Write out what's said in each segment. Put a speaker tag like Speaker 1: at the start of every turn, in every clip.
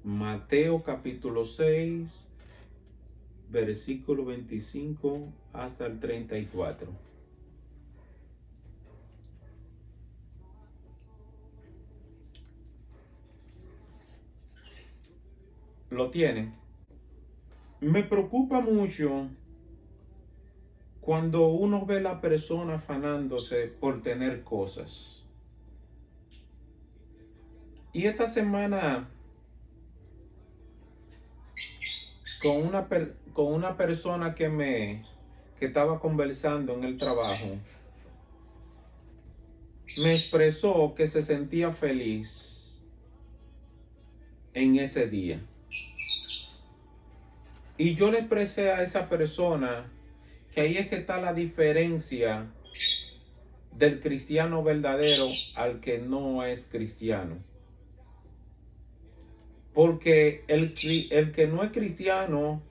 Speaker 1: Mateo capítulo 6, versículo 25 hasta el 34. ¿Lo tienen? Me preocupa mucho cuando uno ve a la persona afanándose por tener cosas. Y esta semana con una persona que estaba conversando en el trabajo, me expresó que se sentía feliz en ese día. Y yo le expresé a esa persona que ahí es que está la diferencia del cristiano verdadero al que no es cristiano. Porque el que no es cristiano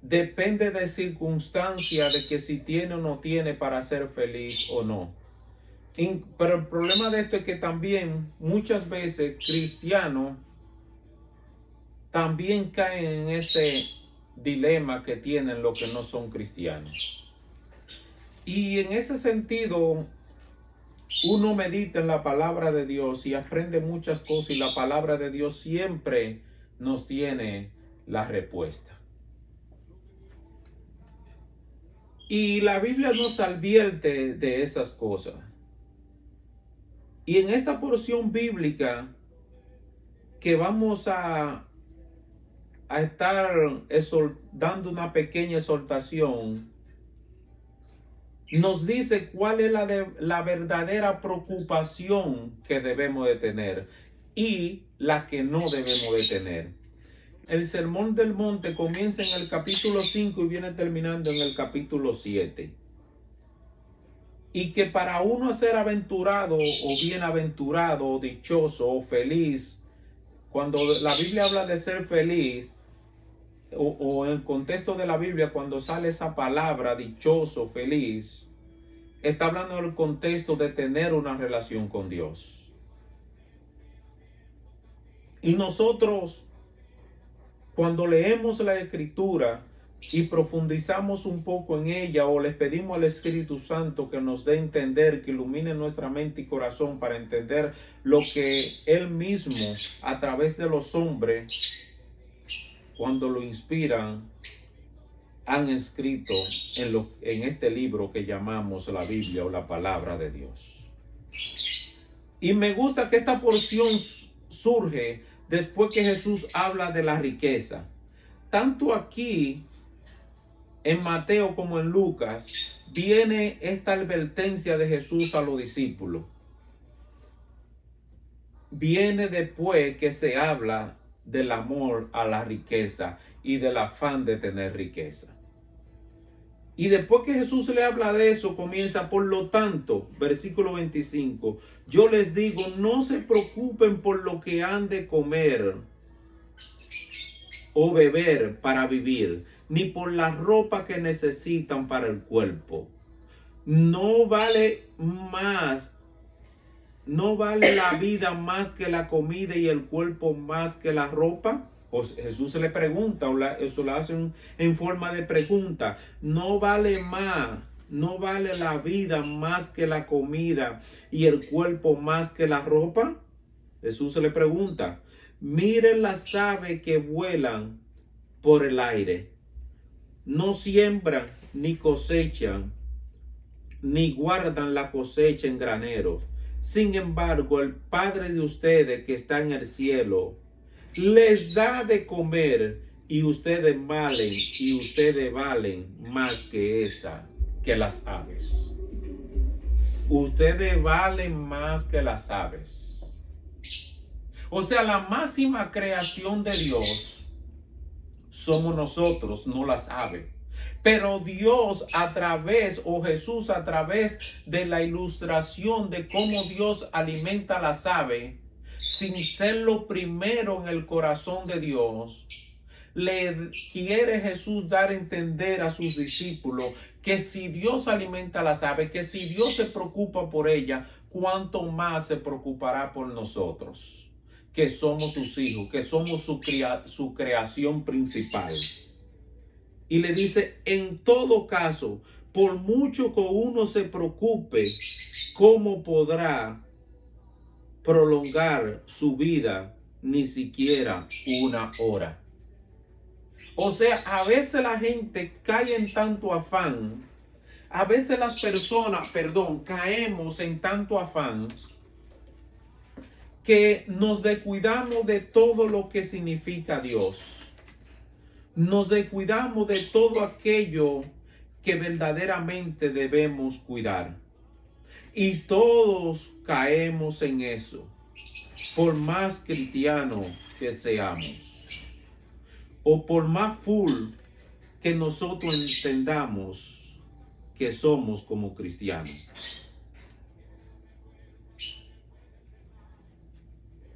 Speaker 1: depende de circunstancias de que si tiene o no tiene para ser feliz o no. Pero el problema de esto es que también muchas veces cristianos también caen en ese dilema que tienen los que no son cristianos. Y en ese sentido, uno medita en la palabra de Dios y aprende muchas cosas, y la palabra de Dios siempre nos tiene la respuesta. Y la Biblia nos advierte de esas cosas. Y en esta porción bíblica que vamos a estar dando una pequeña exhortación, nos dice cuál es la verdadera preocupación que debemos de tener y la que no debemos de tener. El Sermón del Monte comienza en el capítulo 5 y viene terminando en el capítulo 7. Y que para uno ser aventurado o bienaventurado o dichoso o feliz, cuando la Biblia habla de ser feliz, o en el contexto de la Biblia, cuando sale esa palabra dichoso, feliz, está hablando del contexto de tener una relación con Dios. Y nosotros, cuando leemos la Escritura y profundizamos un poco en ella, o les pedimos al Espíritu Santo que nos dé a entender, que ilumine nuestra mente y corazón para entender lo que Él mismo, a través de los hombres, cuando lo inspiran, han escrito en este libro que llamamos la Biblia o la palabra de Dios. Y me gusta que esta porción surge después que Jesús habla de la riqueza. Tanto aquí en Mateo como en Lucas viene esta advertencia de Jesús a los discípulos. Viene después que se habla del amor a la riqueza y del afán de tener riqueza. Y después que Jesús le habla de eso, comienza: por lo tanto, versículo 25, yo les digo, no se preocupen por lo que han de comer o beber para vivir, ni por la ropa que necesitan para el cuerpo. No vale la vida más que la comida y el cuerpo más que la ropa. Pues Jesús se le pregunta, eso lo hacen en forma de pregunta. No vale la vida más que la comida y el cuerpo más que la ropa. Jesús se le pregunta. Miren las aves que vuelan por el aire. No siembran ni cosechan, ni guardan la cosecha en graneros. Sin embargo, el Padre de ustedes que está en el cielo les da de comer, y ustedes valen más que las aves. Ustedes valen más que las aves. O sea, la máxima creación de Dios somos nosotros, no las aves. Pero Dios Jesús a través de la ilustración de cómo Dios alimenta a las aves, sin ser lo primero en el corazón de Dios, le quiere Jesús dar a entender a sus discípulos que si Dios alimenta a las aves, que si Dios se preocupa por ellas, cuánto más se preocupará por nosotros. que somos sus hijos, que somos su creación principal. Y le dice, en todo caso, por mucho que uno se preocupe, ¿cómo podrá prolongar su vida ni siquiera una hora? O sea, a veces la gente cae en tanto afán, a veces las personas, caemos en tanto afán que nos descuidamos de todo lo que significa Dios. Nos descuidamos de todo aquello que verdaderamente debemos cuidar. Y todos caemos en eso, por más cristianos que seamos, o por más full que nosotros entendamos que somos como cristianos.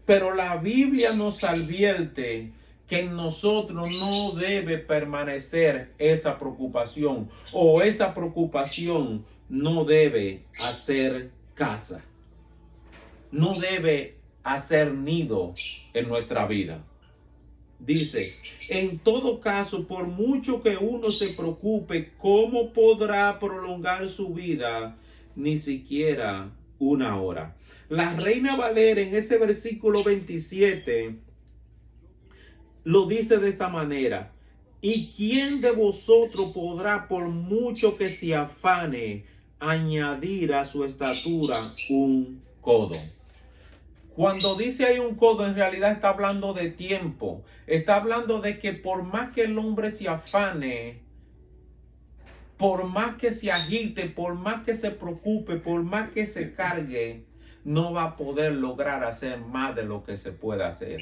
Speaker 1: Pero la Biblia nos advierte que en nosotros no debe permanecer esa preocupación, o esa preocupación no debe hacer casa, no debe hacer nido en nuestra vida. Dice, en todo caso, por mucho que uno se preocupe, ¿cómo podrá prolongar su vida? Ni siquiera una hora. La Reina Valera en ese versículo 27 lo dice de esta manera: ¿y quién de vosotros podrá, por mucho que se afane, añadir a su estatura un codo? Cuando dice hay un codo, en realidad está hablando de tiempo. Está hablando de que por más que el hombre se afane, por más que se agite, por más que se preocupe, por más que se cargue, no va a poder lograr hacer más de lo que se puede hacer.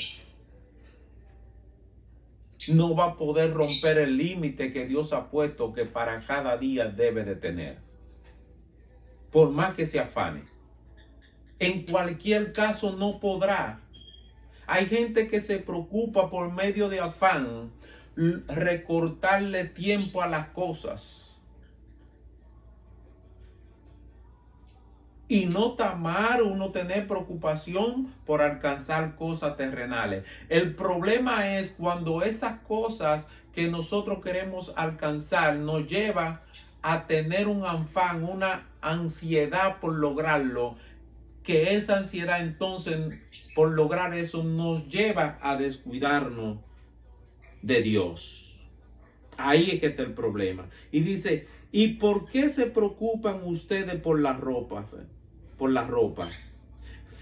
Speaker 1: No va a poder romper el límite que Dios ha puesto que para cada día debe de tener. Por más que se afane. En cualquier caso no podrá. Hay gente que se preocupa por medio de afán recortarle tiempo a las cosas. Y no está mal uno tener preocupación por alcanzar cosas terrenales. El problema es cuando esas cosas que nosotros queremos alcanzar nos lleva a tener un afán, una ansiedad por lograrlo, que esa ansiedad entonces por lograr eso nos lleva a descuidarnos de Dios. Ahí es que está el problema. Y dice, ¿y por qué se preocupan ustedes por la ropa? Por la ropa.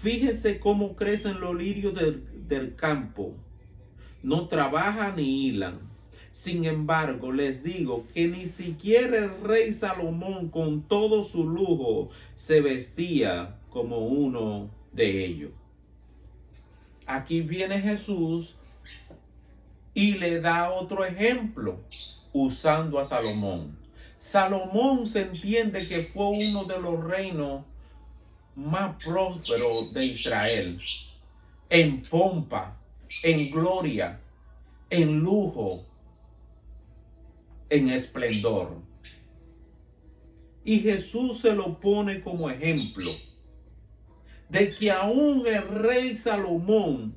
Speaker 1: Fíjense cómo crecen los lirios del campo. No trabajan ni hilan. Sin embargo, les digo que ni siquiera el rey Salomón, con todo su lujo, se vestía como uno de ellos. Aquí viene Jesús y le da otro ejemplo usando a Salomón. Salomón se entiende que fue uno de los reinos más prósperos de Israel, en pompa, en gloria, en lujo, en esplendor. Y Jesús se lo pone como ejemplo de que aún el rey Salomón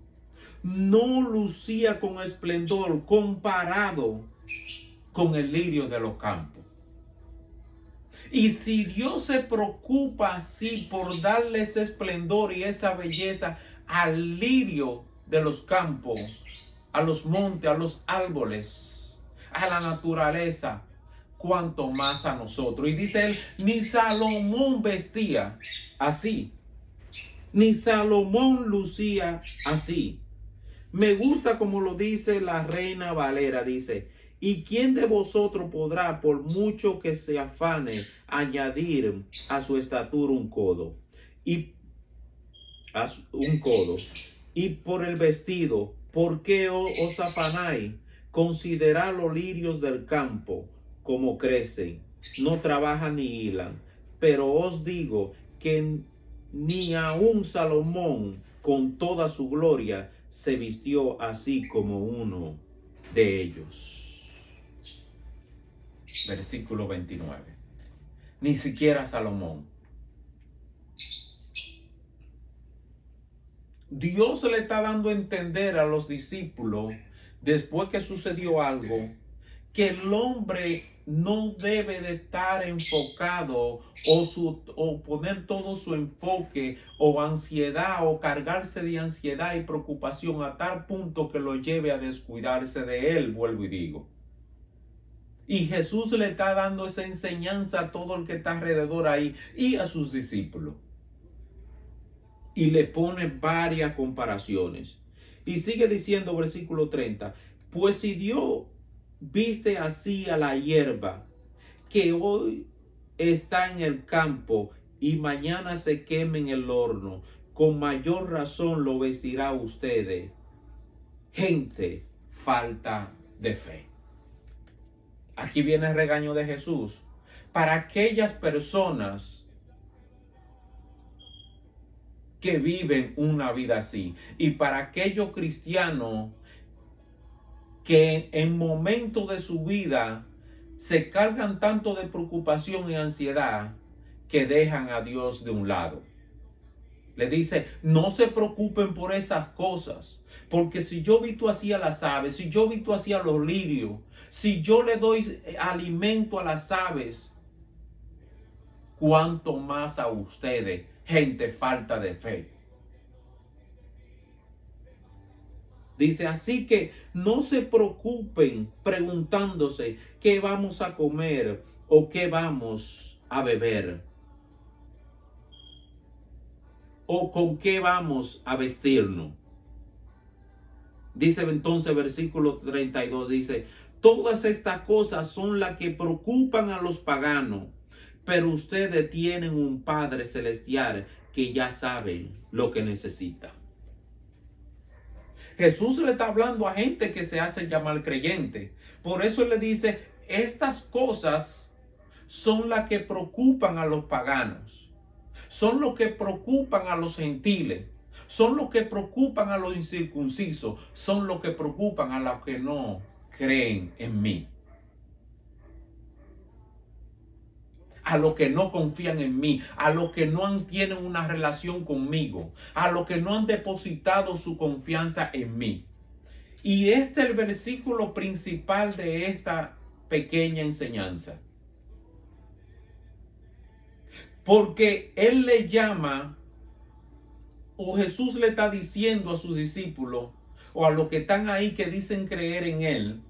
Speaker 1: no lucía con esplendor comparado con el lirio de los campos. Y si Dios se preocupa así por darle ese esplendor y esa belleza al lirio de los campos, a los montes, a los árboles, a la naturaleza, cuanto más a nosotros. Y dice él, ni Salomón vestía así, ni Salomón lucía así. Me gusta como lo dice la Reina Valera, dice, ¿y quién de vosotros podrá, por mucho que se afane, añadir a su estatura un codo? Y por el vestido, ¿por qué os afanáis? Considerad los lirios del campo, como crecen, no trabajan ni hilan. Pero os digo que ni aun Salomón, con toda su gloria, se vistió así como uno de ellos. Versículo 29. Ni siquiera Salomón. Dios le está dando a entender a los discípulos, después que sucedió algo, que el hombre no debe de estar enfocado o poner todo su enfoque o ansiedad o cargarse de ansiedad y preocupación a tal punto que lo lleve a descuidarse de él, vuelvo y digo. Y Jesús le está dando esa enseñanza a todo el que está alrededor ahí y a sus discípulos. Y le pone varias comparaciones. Y sigue diciendo versículo 30, pues si Dios viste así a la hierba que hoy está en el campo y mañana se quema en el horno, con mayor razón lo vestirá a ustedes, gente falta de fe. Aquí viene el regaño de Jesús para aquellas personas que viven una vida así y para aquellos cristianos que en momentos de su vida se cargan tanto de preocupación y ansiedad que dejan a Dios de un lado. Le dice, no se preocupen por esas cosas, porque si yo visto así a las aves, si yo visto así a los lirios, si yo le doy alimento a las aves, cuánto más a ustedes, gente falta de fe. Dice, así que no se preocupen preguntándose qué vamos a comer o qué vamos a beber o con qué vamos a vestirnos. Dice entonces versículo 32, dice, todas estas cosas son las que preocupan a los paganos, pero ustedes tienen un Padre Celestial que ya sabe lo que necesita. Jesús le está hablando a gente que se hace llamar creyente. Por eso él le dice, estas cosas son las que preocupan a los paganos. Son lo que preocupan a los gentiles. Son lo que preocupan a los incircuncisos. Son lo que preocupan a los que no creen en mí. A los que no confían en mí, a los que no tienen una relación conmigo, a los que no han depositado su confianza en mí. Y este es el versículo principal de esta pequeña enseñanza. Porque Él le llama, o Jesús le está diciendo a sus discípulos, o a los que están ahí que dicen creer en Él,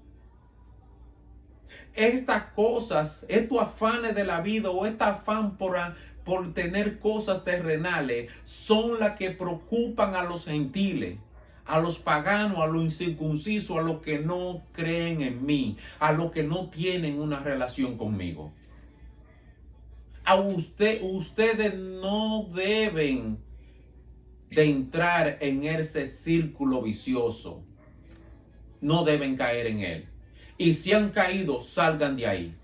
Speaker 1: estas cosas, estos afanes de la vida o este afán por tener cosas terrenales son las que preocupan a los gentiles, a los paganos, a los incircuncisos, a los que no creen en mí, a los que no tienen una relación conmigo. Ustedes no deben de entrar en ese círculo vicioso. No deben caer en él. Y si han caído, salgan de ahí.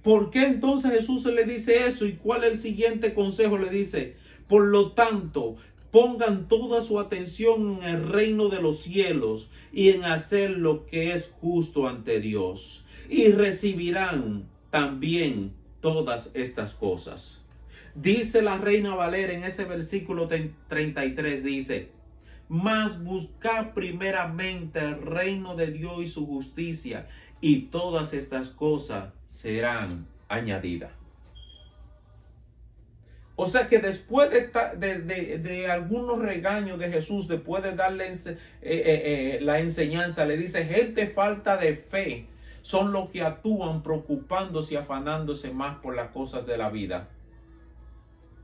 Speaker 1: ¿Por qué entonces Jesús le dice eso? ¿Y cuál es el siguiente consejo? Le dice, por lo tanto, pongan toda su atención en el reino de los cielos y en hacer lo que es justo ante Dios. Y recibirán también todas estas cosas. Dice la Reina Valera en ese versículo 33, dice, mas buscad primeramente el reino de Dios y su justicia, y todas estas cosas serán añadidas. O sea que después de algunos regaños de Jesús, después de darle la enseñanza, le dice, gente falta de fe son los que actúan preocupándose y afanándose más por las cosas de la vida.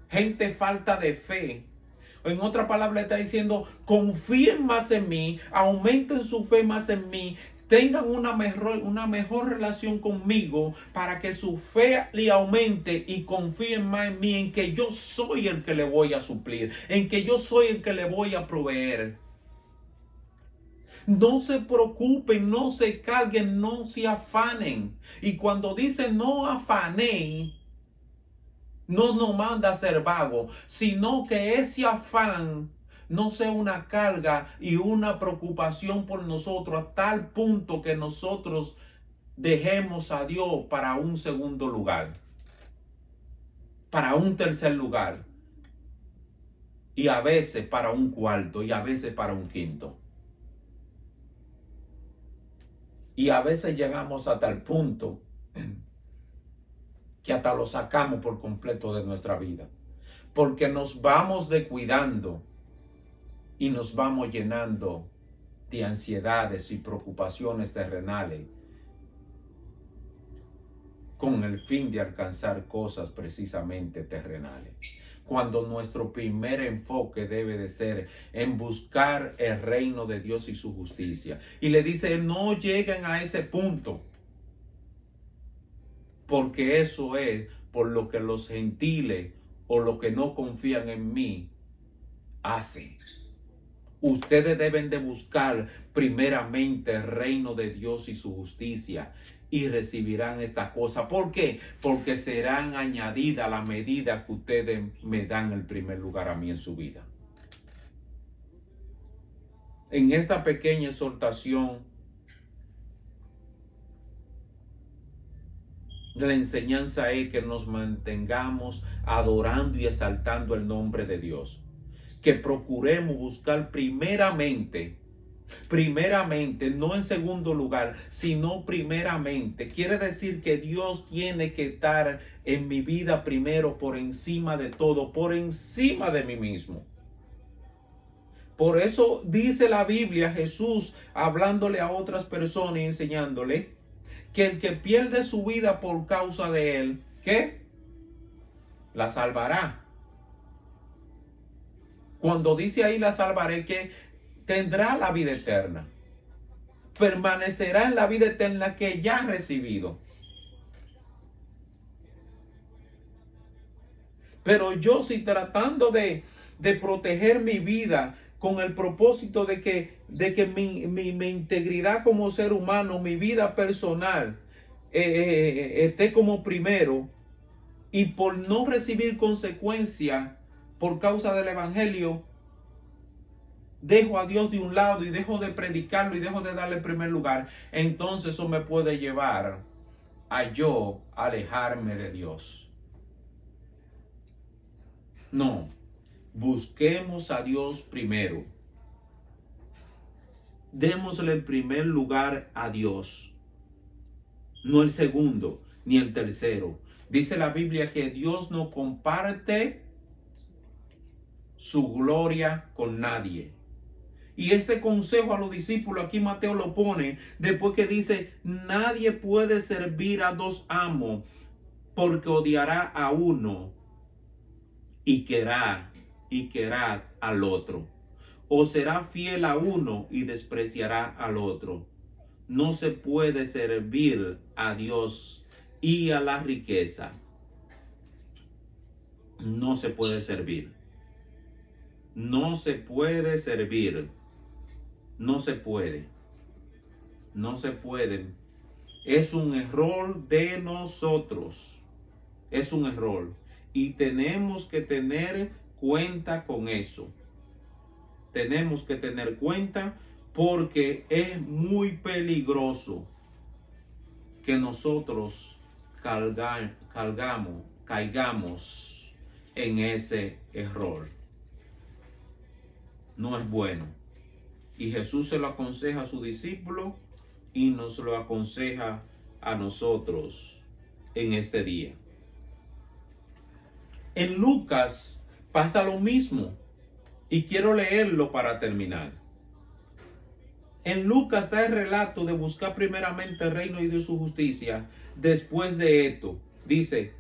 Speaker 1: Gente falta de fe. En otra palabra está diciendo, confíen más en mí, aumenten su fe más en mí, tengan una mejor relación conmigo para que su fe le aumente y confíen más en mí, en que yo soy el que le voy a suplir, en que yo soy el que le voy a proveer. No se preocupen, no se carguen, no se afanen. Y cuando dice no afanéis, no nos manda a ser vago, sino que ese afán no sea una carga y una preocupación por nosotros a tal punto que nosotros dejemos a Dios para un segundo lugar, para un tercer lugar. y a veces para un cuarto, y a veces para un quinto. Y a veces llegamos hasta el punto que hasta lo sacamos por completo de nuestra vida, porque nos vamos descuidando y nos vamos llenando de ansiedades y preocupaciones terrenales con el fin de alcanzar cosas precisamente terrenales. Cuando nuestro primer enfoque debe de ser en buscar el reino de Dios y su justicia. Y le dice, no lleguen a ese punto, porque eso es por lo que los gentiles o los que no confían en mí hacen. Ustedes deben de buscar primeramente el reino de Dios y su justicia y recibirán esta cosa. ¿Por qué? Porque serán añadidas a la medida que ustedes me dan el primer lugar a mí en su vida. En esta pequeña exhortación, la enseñanza es que nos mantengamos adorando y exaltando el nombre de Dios. Que procuremos buscar primeramente, no en segundo lugar, sino primeramente. Quiere decir que Dios tiene que estar en mi vida primero, por encima de todo, por encima de mí mismo. Por eso dice la Biblia, Jesús hablándole a otras personas y enseñándole que el que pierde su vida por causa de él, ¿qué? La salvará. Cuando dice ahí la salvaré, que tendrá la vida eterna. Permanecerá en la vida eterna que ya ha recibido. Pero yo, si tratando de proteger mi vida con el propósito de que mi integridad como ser humano, mi vida personal, esté como primero, y por no recibir consecuencias por causa del evangelio, dejo a Dios de un lado y dejo de predicarlo y dejo de darle el primer lugar, entonces eso me puede llevar a yo alejarme de Dios. No, busquemos a Dios primero. Démosle el primer lugar a Dios, no el segundo ni el tercero. Dice la Biblia que Dios no comparte su gloria con nadie. Y este consejo a los discípulos, aquí Mateo lo pone después que dice, nadie puede servir a dos amos, porque odiará a uno y querrá al otro, o será fiel a uno y despreciará al otro. No se puede servir a Dios y a la riqueza. No se puede servir. No se puede servir. No se puede. No se puede. Es un error de nosotros. Es un error. Y tenemos que tener cuenta con eso. Tenemos que tener cuenta, porque es muy peligroso que nosotros caigamos en ese error. No es bueno. Y Jesús se lo aconseja a su discípulo y nos lo aconseja a nosotros en este día. En Lucas pasa lo mismo y quiero leerlo para terminar. En Lucas está el relato de buscar primeramente el reino y de su justicia. Después de esto, dice,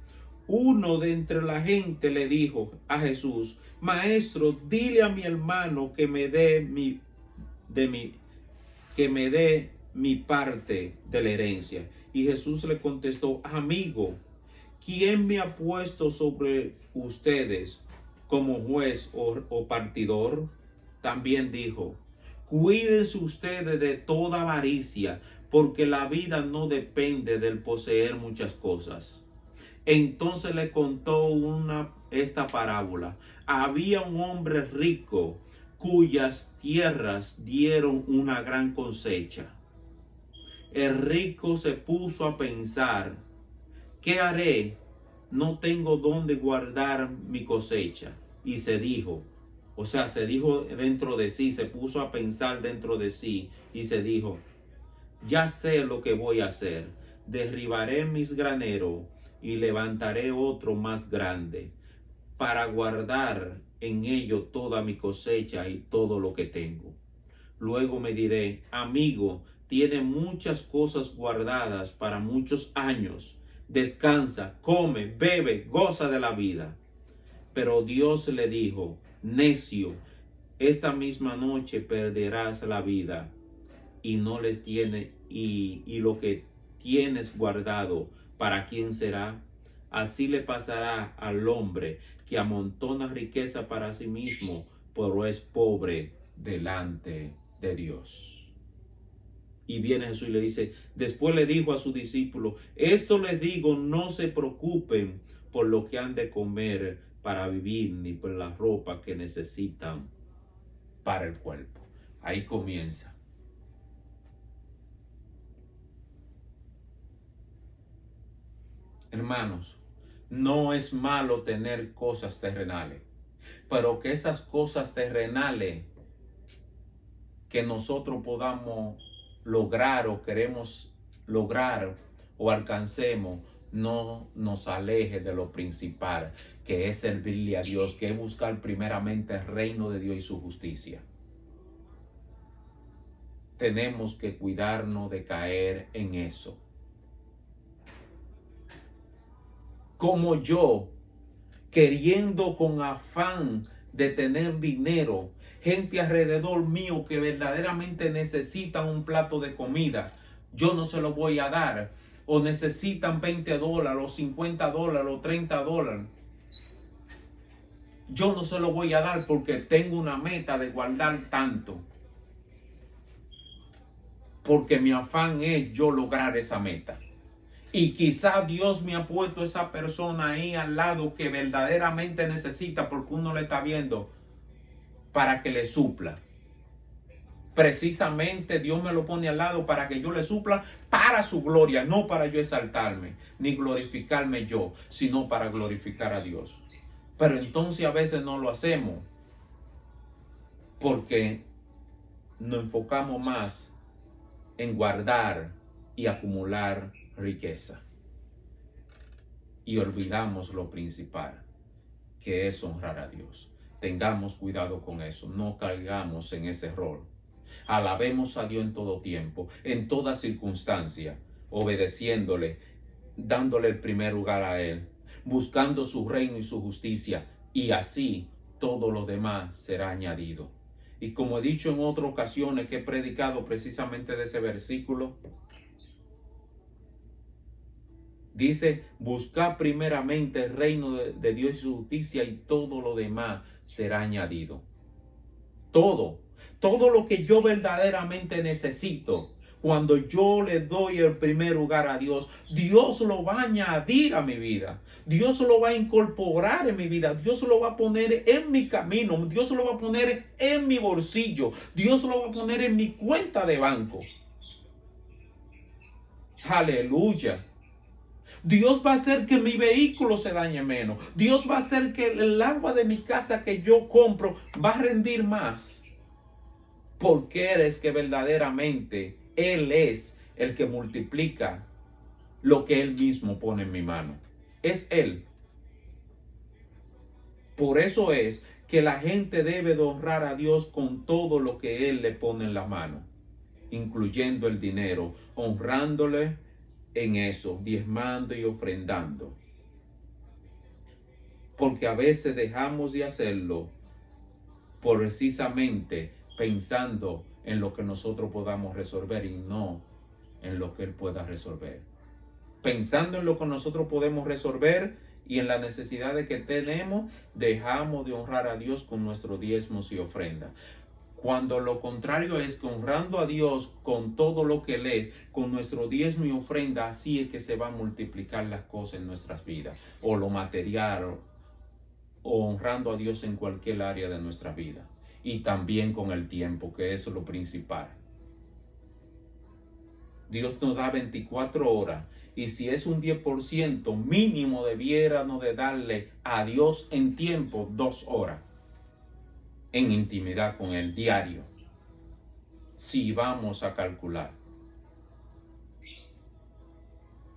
Speaker 1: uno de entre la gente le dijo a Jesús, Maestro, dile a mi hermano que me dé mi parte de la herencia. Y Jesús le contestó, amigo, ¿quién me ha puesto sobre ustedes como juez o partidor? También dijo, cuídense ustedes de toda avaricia, porque la vida no depende del poseer muchas cosas. Entonces le contó esta parábola. Había un hombre rico cuyas tierras dieron una gran cosecha. El rico se puso a pensar, ¿qué haré? No tengo dónde guardar mi cosecha. Y se dijo, O sea, se dijo dentro de sí, se puso a pensar dentro de sí y se dijo, ya sé lo que voy a hacer. Derribaré mis graneros y levantaré otro más grande para guardar en ello toda mi cosecha y todo lo que tengo. Luego me diré, amigo, tiene muchas cosas guardadas para muchos años. Descansa, come, bebe, goza de la vida. Pero Dios le dijo, necio, esta misma noche perderás la vida y no les tiene y lo que tienes guardado, ¿para quién será? Así le pasará al hombre que amontona riqueza para sí mismo, pero es pobre delante de Dios. Y viene Jesús y le dice, después le dijo a sus discípulos, esto les digo, no se preocupen por lo que han de comer para vivir, ni por la ropa que necesitan para el cuerpo. Ahí comienza. Hermanos, no es malo tener cosas terrenales, pero que esas cosas terrenales que nosotros podamos lograr o queremos lograr o alcancemos no nos aleje de lo principal, que es servirle a Dios, que es buscar primeramente el reino de Dios y su justicia. Tenemos que cuidarnos de caer en eso. Como yo, queriendo con afán de tener dinero, gente alrededor mío que verdaderamente necesitan un plato de comida, yo no se lo voy a dar. O necesitan $20, o $50, o $30. Yo no se lo voy a dar porque tengo una meta de guardar tanto. Porque mi afán es yo lograr esa meta. Y quizá Dios me ha puesto esa persona ahí al lado que verdaderamente necesita, porque uno le está viendo, para que le supla. Precisamente Dios me lo pone al lado para que yo le supla para su gloria, no para yo exaltarme, ni glorificarme yo, sino para glorificar a Dios. Pero entonces a veces no lo hacemos porque nos enfocamos más en guardar y acumular riqueza. Y olvidamos lo principal, que es honrar a Dios. Tengamos cuidado con eso, no caigamos en ese error. Alabemos a Dios en todo tiempo, en toda circunstancia, obedeciéndole, dándole el primer lugar a Él, buscando su reino y su justicia, y así todo lo demás será añadido. Y como he dicho en otras ocasiones que he predicado precisamente de ese versículo, dice, buscar primeramente el reino de Dios y su justicia y todo lo demás será añadido. Todo lo que yo verdaderamente necesito, cuando yo le doy el primer lugar a Dios, Dios lo va a añadir a mi vida. Dios lo va a incorporar en mi vida. Dios lo va a poner en mi camino. Dios lo va a poner en mi bolsillo. Dios lo va a poner en mi cuenta de banco. Aleluya. Dios va a hacer que mi vehículo se dañe menos. Dios va a hacer que el agua de mi casa que yo compro va a rendir más. Porque eres que verdaderamente Él es el que multiplica lo que Él mismo pone en mi mano. Es Él. Por eso es que la gente debe de honrar a Dios con todo lo que Él le pone en la mano, incluyendo el dinero, honrándole en eso, diezmando y ofrendando. Porque a veces dejamos de hacerlo por precisamente pensando en lo que nosotros podamos resolver y no en lo que Él pueda resolver. Pensando en lo que nosotros podemos resolver y en las necesidades que tenemos, dejamos de honrar a Dios con nuestros diezmos y ofrendas. Cuando lo contrario es que honrando a Dios con todo lo que Él es, con nuestro diezmo y ofrenda, así es que se van a multiplicar las cosas en nuestras vidas, o lo material, o honrando a Dios en cualquier área de nuestra vida. Y también con el tiempo, que eso es lo principal. Dios nos da 24 horas. Y si es un 10%, mínimo debiéramos de darle a Dios en tiempo 2 horas. en intimidad con Él diario. Si vamos a calcular,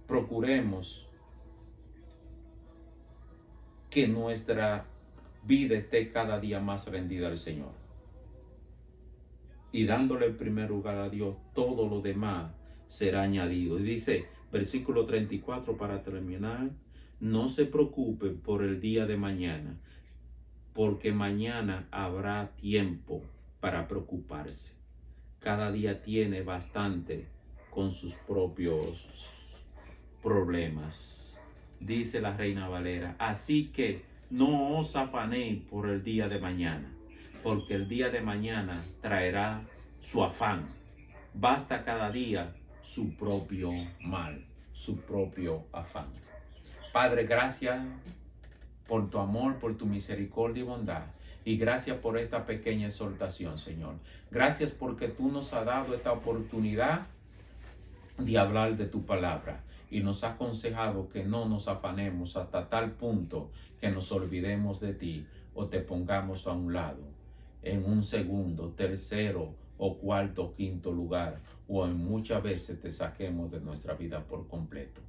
Speaker 1: procuremos que nuestra vida esté cada día más rendida al Señor. Y dándole el primer lugar a Dios, todo lo demás será añadido. Y dice, versículo 34 para terminar, no se preocupen por el día de mañana, porque mañana habrá tiempo para preocuparse. Cada día tiene bastante con sus propios problemas. Dice la Reina Valera, así que no os afanéis por el día de mañana, porque el día de mañana traerá su afán. Basta cada día su propio mal, su propio afán. Padre, gracias por tu amor, por tu misericordia y bondad. Y gracias por esta pequeña exhortación, Señor. Gracias porque tú nos has dado esta oportunidad de hablar de tu palabra. Y nos ha aconsejado que no nos afanemos hasta tal punto que nos olvidemos de ti o te pongamos a un lado, en un segundo, tercero o cuarto, quinto lugar, o en muchas veces te saquemos de nuestra vida por completo.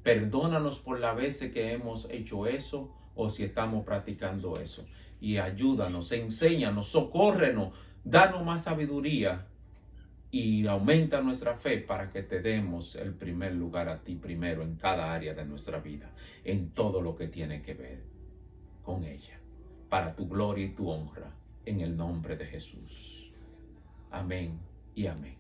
Speaker 1: Perdónanos por las veces que hemos hecho eso o si estamos practicando eso. Y ayúdanos, enséñanos, socórrenos, danos más sabiduría y aumenta nuestra fe para que te demos el primer lugar a ti primero en cada área de nuestra vida, en todo lo que tiene que ver con ella, para tu gloria y tu honra, en el nombre de Jesús. Amén y amén.